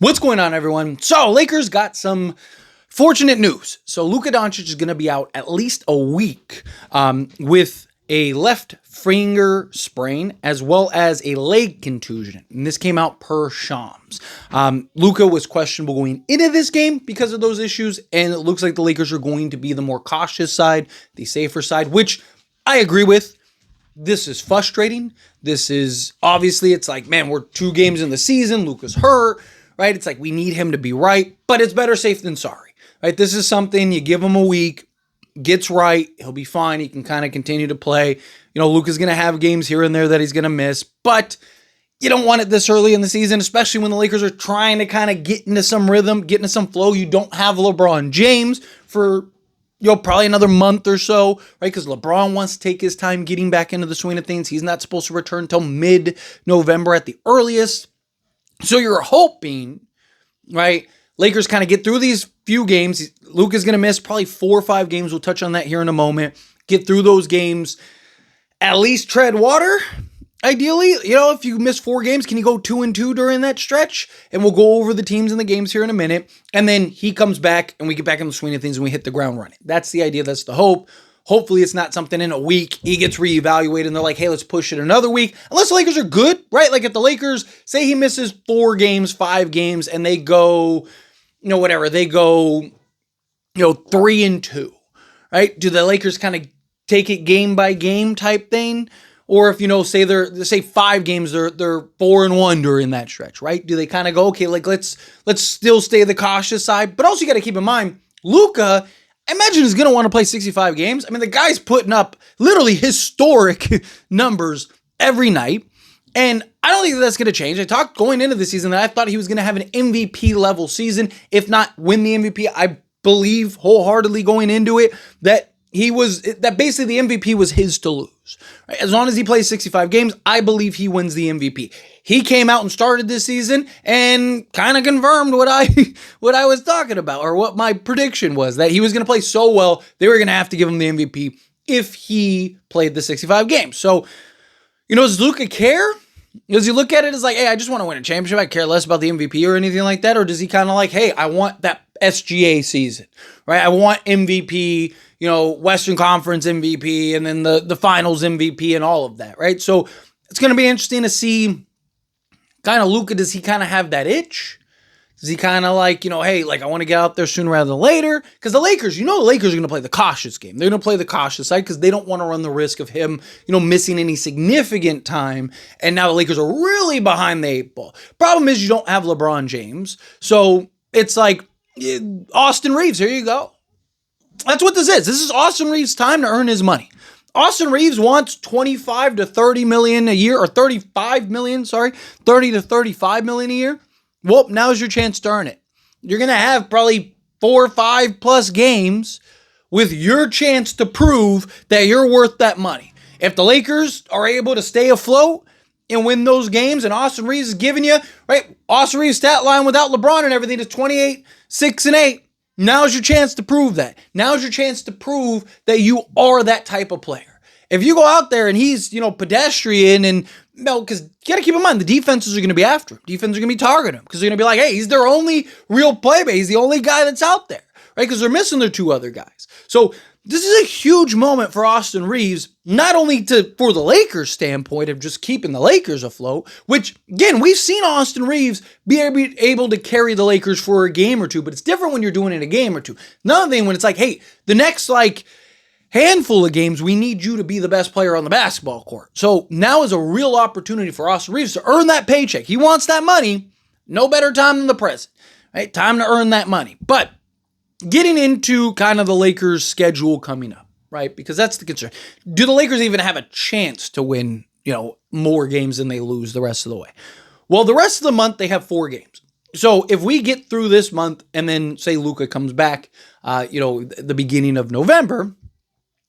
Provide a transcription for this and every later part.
What's going on, everyone? So, Lakers got some fortunate news. So, Luka Doncic is going to be out at least a week with a left finger sprain as well as a leg contusion. And this came out per Shams. Luka was questionable going into this game because of those issues, and it looks like the Lakers are going to be the more cautious side, the safer side, which I agree with. This is frustrating. This is obviously, it's like, man, we're 2 games in the season. Luka's hurt. Right? It's like we need him to be right, but it's better safe than sorry. Right? This is something you give him a week, gets right, he'll be fine. He can kind of continue to play. You know, Luka's going to have games here and there that he's going to miss, but you don't want it this early in the season, especially when the Lakers are trying to kind of get into some rhythm, get into some flow. You don't have LeBron James for, probably another month or so, right? Because LeBron wants to take his time getting back into the swing of things. He's not supposed to return until mid-November at the earliest. So you're hoping, right, Lakers kind of get through these few games. Luka's going to miss probably 4 or 5 games. We'll touch on that here in a moment. Get through those games. At least tread water, ideally. If you miss 4 games, can you go 2-2 during that stretch? And we'll go over the teams and the games here in a minute. And then he comes back and we get back in the swing of things and we hit the ground running. That's the idea. That's the hope. Hopefully it's not something in a week he gets reevaluated and they're like, hey, let's push it another week. Unless the Lakers are good, right? Like if the Lakers say he misses 4 games, 5 games, and they go, they go, 3-2, right? Do the Lakers kind of take it game by game type thing? Or if, say 5 games, they're 4-1 during that stretch, right? Do they kind of go, okay, like let's still stay the cautious side? But also you got to keep in mind, Luka, I imagine he's going to want to play 65 games. I mean, the guy's putting up literally historic numbers every night. And I don't think that's going to change. I talked going into the season that I thought he was going to have an MVP level season, if not win the MVP. I believe wholeheartedly going into it that basically the MVP was his to lose. Right? As long as he plays 65 games, I believe he wins the MVP. He came out and started this season and kind of confirmed what I was talking about, or what my prediction was, that he was going to play so well, they were going to have to give him the MVP if he played the 65 games. So, does Luka care? Does he look at it as like, hey, I just want to win a championship, I care less about the MVP or anything like that? Or does he kind of like, hey, I want that SGA season, right? I want MVP, Western Conference MVP, and then the Finals MVP and all of that, right? So it's going to be interesting to see kind of Luka, does he kind of have that itch? Does he kind of like, hey, like I want to get out there sooner rather than later? Because the Lakers, the Lakers are going to play the cautious game. They're going to play the cautious side because they don't want to run the risk of him, missing any significant time. And now the Lakers are really behind the 8 ball. Problem is you don't have LeBron James. So it's like Austin Reaves, here you go. That's what this is. This is Austin Reaves' time to earn his money. Austin Reaves wants 25 to 30 million a year, or 35 million, 30 to 35 million a year. Well, now's your chance to earn it. You're going to have probably 4 or 5 plus games with your chance to prove that you're worth that money. If the Lakers are able to stay afloat and win those games, and Austin Reaves is giving you, right, Austin Reaves' stat line without LeBron and everything is 28, 6, and 8. Now's your chance to prove that. Now's your chance to prove that you are that type of player. If you go out there and he's, pedestrian and, because you got to keep in mind, the defenses are going to be after him. Defenses are going to be targeting him because they're going to be like, hey, he's their only real playmaker. He's the only guy that's out there, right? Because they're missing their 2 other guys. So this is a huge moment for Austin Reaves, not only for the Lakers standpoint of just keeping the Lakers afloat, which, again, we've seen Austin Reaves be able to carry the Lakers for a game or 2, but it's different when you're doing it in a game or 2. Another thing when it's like, hey, the next, handful of games, we need you to be the best player on the basketball court. So now is a real opportunity for Austin Reaves to earn that paycheck. He wants that money. No better time than the present, right? Time to earn that money. But getting into kind of the Lakers' schedule coming up, right? Because that's the concern. Do the Lakers even have a chance to win, more games than they lose the rest of the way? Well, the rest of the month, they have 4 games. So if we get through this month and then say Luka comes back, the beginning of November,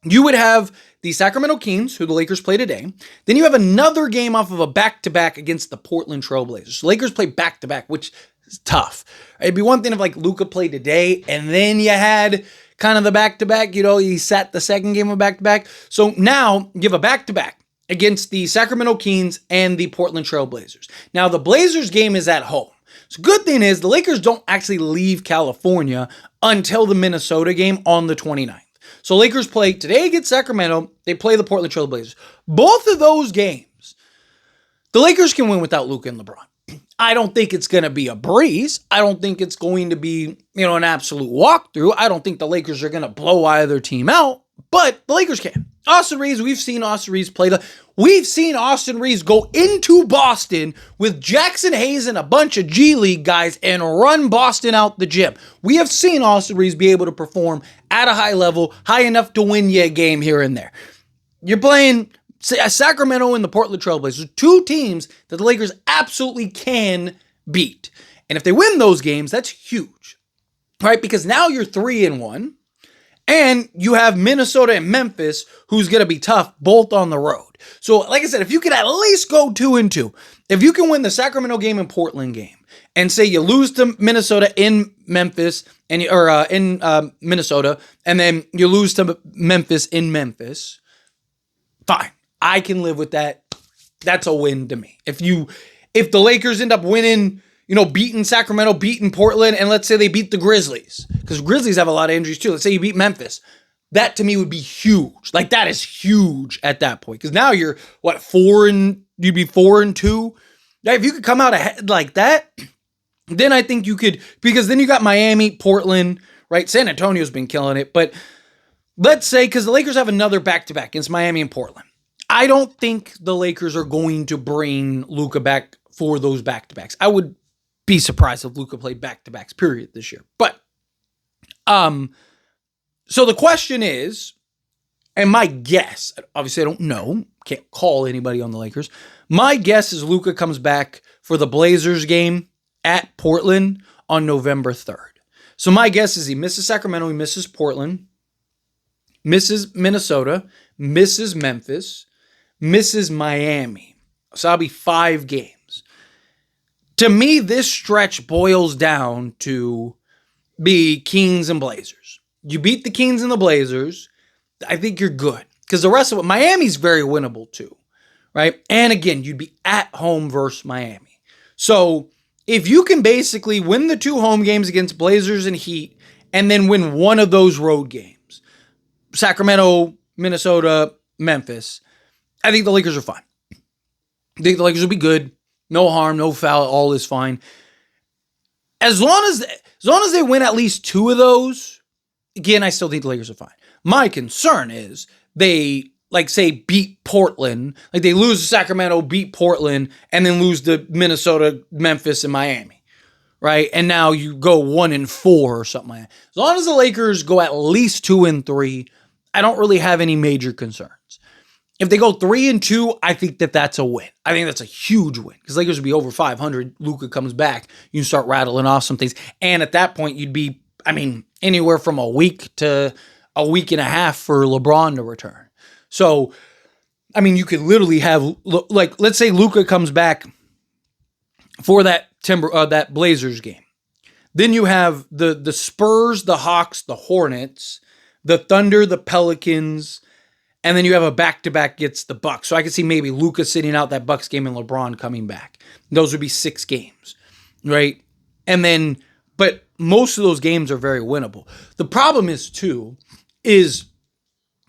you would have the Sacramento Kings, who the Lakers play today. Then you have another game off of a back-to-back against the Portland Trail Blazers. So Lakers play back-to-back, which is tough. It'd be one thing if Luka played today and then you had kind of the back-to-back, he sat the second game of back-to-back. So now you have a back-to-back against the Sacramento Kings and the Portland Trail Blazers. Now the Blazers game is at home. So good thing is the Lakers don't actually leave California until the Minnesota game on the 29th. So Lakers play today against Sacramento. They play the Portland Trail Blazers. Both of those games, the Lakers can win without Luka and LeBron. I don't think it's going to be a breeze. I don't think it's going to be, an absolute walkthrough. I don't think the Lakers are going to blow either team out, but the Lakers can. Austin Reaves, we've seen Austin Reaves play. We've seen Austin Reaves go into Boston with Jackson Hayes and a bunch of G League guys and run Boston out the gym. We have seen Austin Reaves be able to perform at a high level, high enough to win you a game here and there. You're playing Sacramento and the Portland Trail Blazers, two teams that the Lakers absolutely can beat. And if they win those games, that's huge, right? Because now you're 3-1. And you have Minnesota and Memphis, who's going to be tough, both on the road. So, like I said, if you could at least go 2-2, if you can win the Sacramento game and Portland game, and say you lose to Minnesota in Memphis, in Minnesota, and then you lose to Memphis in Memphis, fine. I can live with that. That's a win to me. If the Lakers end up winning, beating Sacramento, beating Portland, and let's say they beat the Grizzlies, because Grizzlies have a lot of injuries too. Let's say you beat Memphis. That to me would be huge. Like that is huge at that point. Because now you're you'd be 4-2. Now, if you could come out ahead like that, then I think you could, because then you got Miami, Portland, right? San Antonio's been killing it. But let's say, because the Lakers have another back-to-back against Miami and Portland. I don't think the Lakers are going to bring Luka back for those back-to-backs. I would be surprised if Luka played back-to-backs, period, this year. But, so the question is, and my guess, obviously I don't know, can't call anybody on the Lakers. My guess is Luka comes back for the Blazers game at Portland on November 3rd. So my guess is he misses Sacramento, he misses Portland, misses Minnesota, misses Memphis, misses Miami. So that'll be 5 games. To me, this stretch boils down to be Kings and Blazers. You beat the Kings and the Blazers, I think you're good. Because the rest of it, Miami's very winnable too, right? And again, you'd be at home versus Miami. So if you can basically win the 2 home games against Blazers and Heat, and then win one of those road games, Sacramento, Minnesota, Memphis, I think the Lakers are fine. I think the Lakers will be good. No harm, no foul, all is fine. As long as they win at least 2 of those, again, I still think the Lakers are fine. My concern is they, say, beat Portland. Like, they lose to Sacramento, beat Portland, and then lose to Minnesota, Memphis, and Miami, right? And now you go 1-4 or something like that. As long as the Lakers go at least 2-3, I don't really have any major concerns. If they go 3-2, I think that's a win. I think that's a huge win because Lakers would be over 500. Luka comes back. You can start rattling off some things. And at that point, you'd be, anywhere from a week to a week and a half for LeBron to return. So, you could literally have, let's say Luka comes back for that Blazers game. Then you have the Spurs, the Hawks, the Hornets, the Thunder, the Pelicans, and then you have a back-to-back against the Bucks. So I could see maybe Luka sitting out that Bucks game and LeBron coming back. Those would be 6 games, right? And then, but most of those games are very winnable. The problem is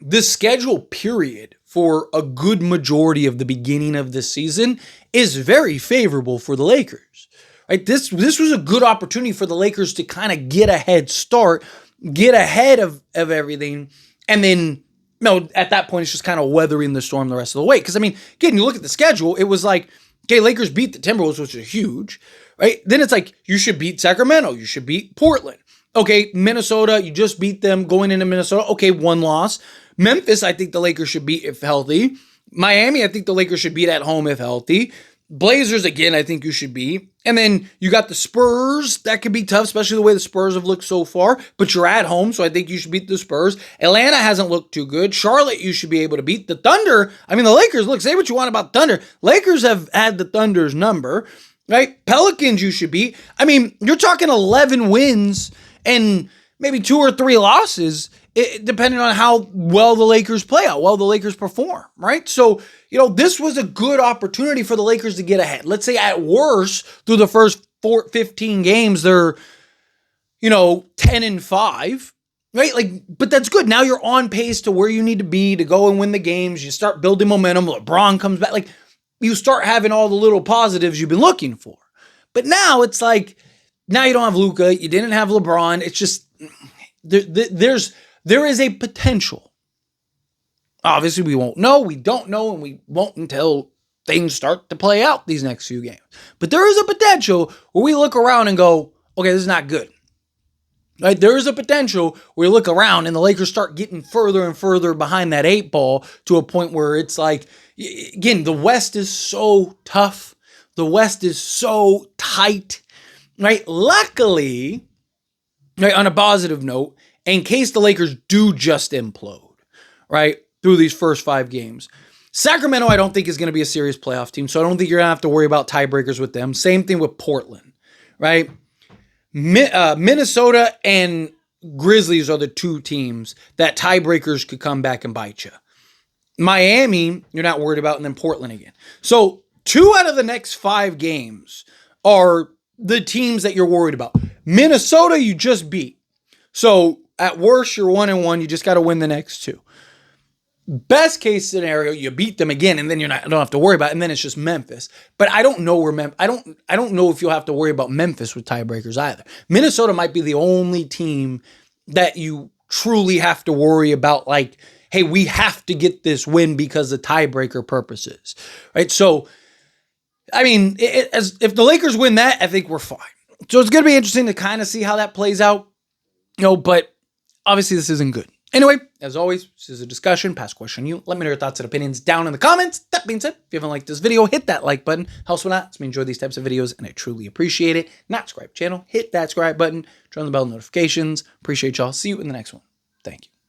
the schedule period for a good majority of the beginning of the season is very favorable for the Lakers, right? This was a good opportunity for the Lakers to kind of get a head start, get ahead of everything, and then, at that point, it's just kind of weathering the storm the rest of the way. Because, again, you look at the schedule, it was like, okay, Lakers beat the Timberwolves, which is huge, right? Then it's like, you should beat Sacramento. You should beat Portland. Okay, Minnesota, you just beat them going into Minnesota. Okay, 1 loss. Memphis, I think the Lakers should beat if healthy. Miami, I think the Lakers should beat at home if healthy. Blazers, again, I think you should beat. And then you got the Spurs. That could be tough, especially the way the Spurs have looked so far. But you're at home, so I think you should beat the Spurs. Atlanta hasn't looked too good. Charlotte, you should be able to beat. The Thunder, the Lakers, look, say what you want about Thunder. Lakers have had the Thunder's number, right? Pelicans, you should beat. You're talking 11 wins and maybe 2 or 3 losses, depending on how well the Lakers play, how well the Lakers perform, right? So, this was a good opportunity for the Lakers to get ahead. Let's say at worst, through the first 15 games, they're, 10-5, right? Like, but that's good. Now you're on pace to where you need to be to go and win the games. You start building momentum. LeBron comes back. Like, you start having all the little positives you've been looking for. But now it's like, now you don't have Luka. You didn't have LeBron. It's just, there is a potential. Obviously, we won't know. We don't know, and we won't until things start to play out these next few games. But there is a potential where we look around and go, okay, this is not good. Right? There is a potential where you look around and the Lakers start getting further and further behind that 8 ball to a point where it's like, again, the West is so tough. The West is so tight, right? Luckily, right, on a positive note, in case the Lakers do just implode, right, through these first 5 games, Sacramento, I don't think is going to be a serious playoff team, so I don't think you're going to have to worry about tiebreakers with them. Same thing with Portland, right? Minnesota and Grizzlies are the 2 teams that tiebreakers could come back and bite you. Miami, you're not worried about, and then Portland again. So 2 out of the next 5 games are the teams that you're worried about. Minnesota, you just beat. So at worst, you're 1-1. You just got to win the next 2. Best case scenario, you beat them again, and then you don't have to worry about it, and then it's just Memphis. But I don't know where I don't know if you'll have to worry about Memphis with tiebreakers either. Minnesota might be the only team that you truly have to worry about, like, hey, we have to get this win because of tiebreaker purposes, right? So, I mean, if the Lakers win that, I think we're fine. So it's going to be interesting to kind of see how that plays out, but obviously this isn't good. Anyway, as always, this is a discussion, past question you. Let me know your thoughts and opinions down in the comments. That being said, if you haven't liked this video, hit that like button. Helps me out. It's me enjoy these types of videos, and I truly appreciate it. Not subscribe channel, hit that subscribe button, turn on the bell notifications. Appreciate y'all. See you in the next one. Thank you.